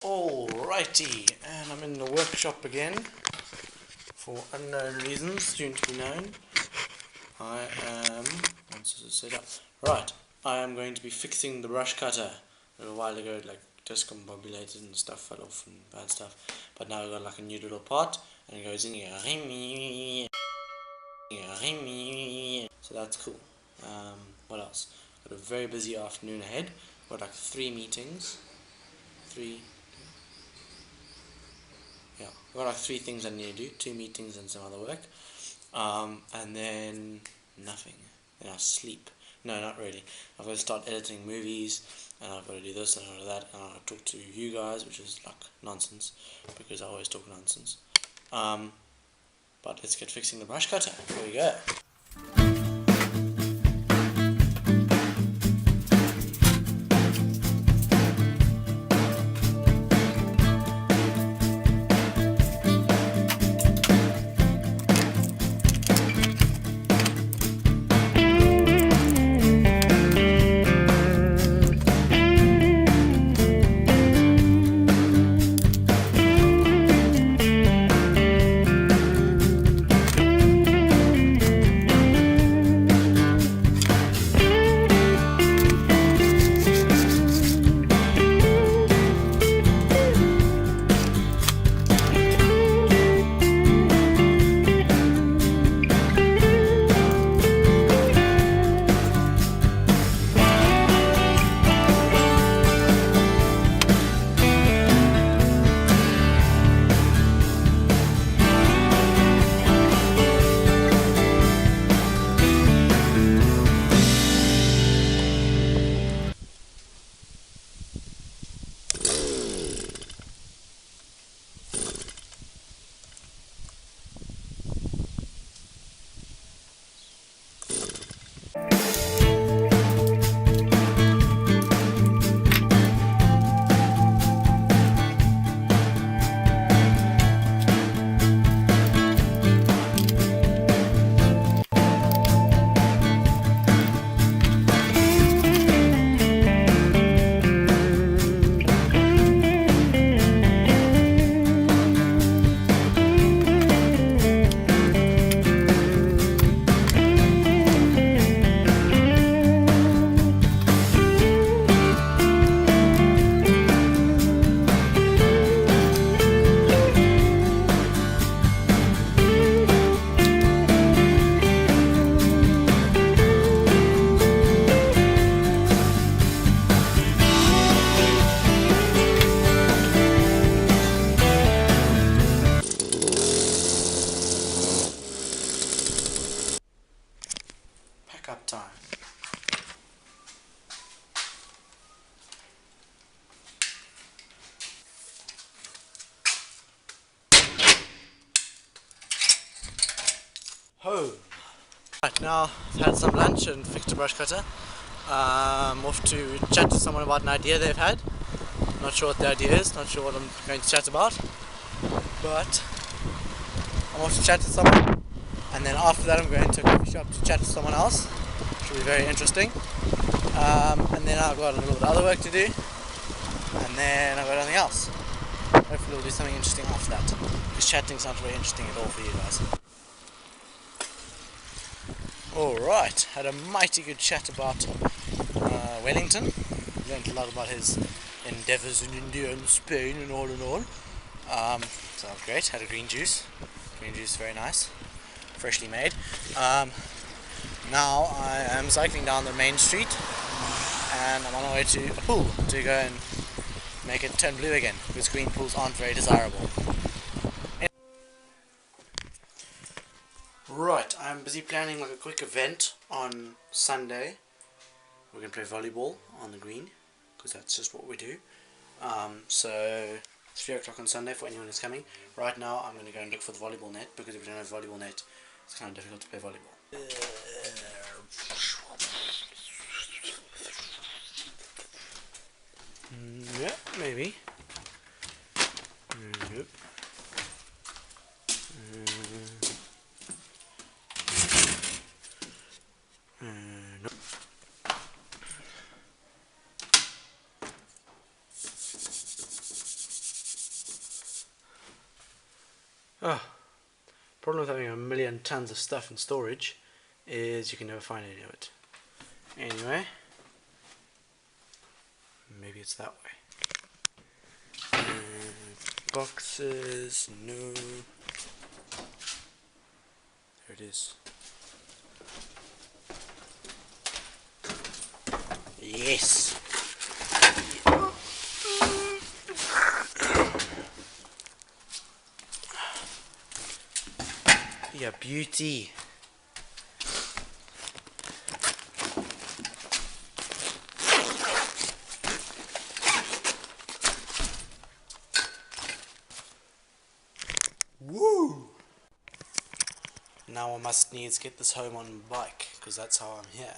Alrighty, and I'm in the workshop again for unknown reasons, soon to be known. I am, once this is set up, right, I am going to be fixing the brush cutter. A little while ago, like, discombobulated and stuff fell off and bad stuff, but now I've got like a new little part, and it goes in here, so that's cool. What else? Got a very busy afternoon ahead, got like 3 meetings, yeah, I've got like 3 things I need to do, 2 meetings and some other work, and then nothing, then I'll sleep. No, not really. I've got to start editing movies, and I've got to do this and all of that, and I'll talk to you guys, which is like nonsense, because I always talk nonsense. But let's get fixing the brush cutter. Here we go. Up time. Home. Right, now I've had some lunch and fixed a brush cutter. I'm off to chat to someone about an idea they've had. Not sure what the idea is, not sure what I'm going to chat about, but I'm off to chat to someone, and then after that I'm going to a coffee shop to chat to someone else. Should be very interesting. And then I've got a little bit of other work to do, and then I've got nothing else. Hopefully we'll do something interesting after that, because chatting's not very interesting at all for you guys. Alright, had a mighty good chat about Wellington. Learned a lot about his endeavours in India and Spain and all. So that was great. Had a green juice, very nice, freshly made. Now I am cycling down the main street, and I'm on my way to a pool to go and make it turn blue again, because green pools aren't very desirable. Right, I'm busy planning like a quick event on Sunday. We're going to play volleyball on the green, because that's just what we do. So it's 3 o'clock on Sunday for anyone who's coming. Right now I'm going to go and look for the volleyball net, because if we don't have a volleyball net, it's kind of difficult to play volleyball. Yeah, maybe. Yep. Nope. Oh, problem with having a million tons of stuff in storage is you can never find any of it. Anyway, maybe it's that way. Boxes, no. There it is. Yes! Yeah, beauty. Woo! Now I must needs get this home on my bike, because that's how I'm here.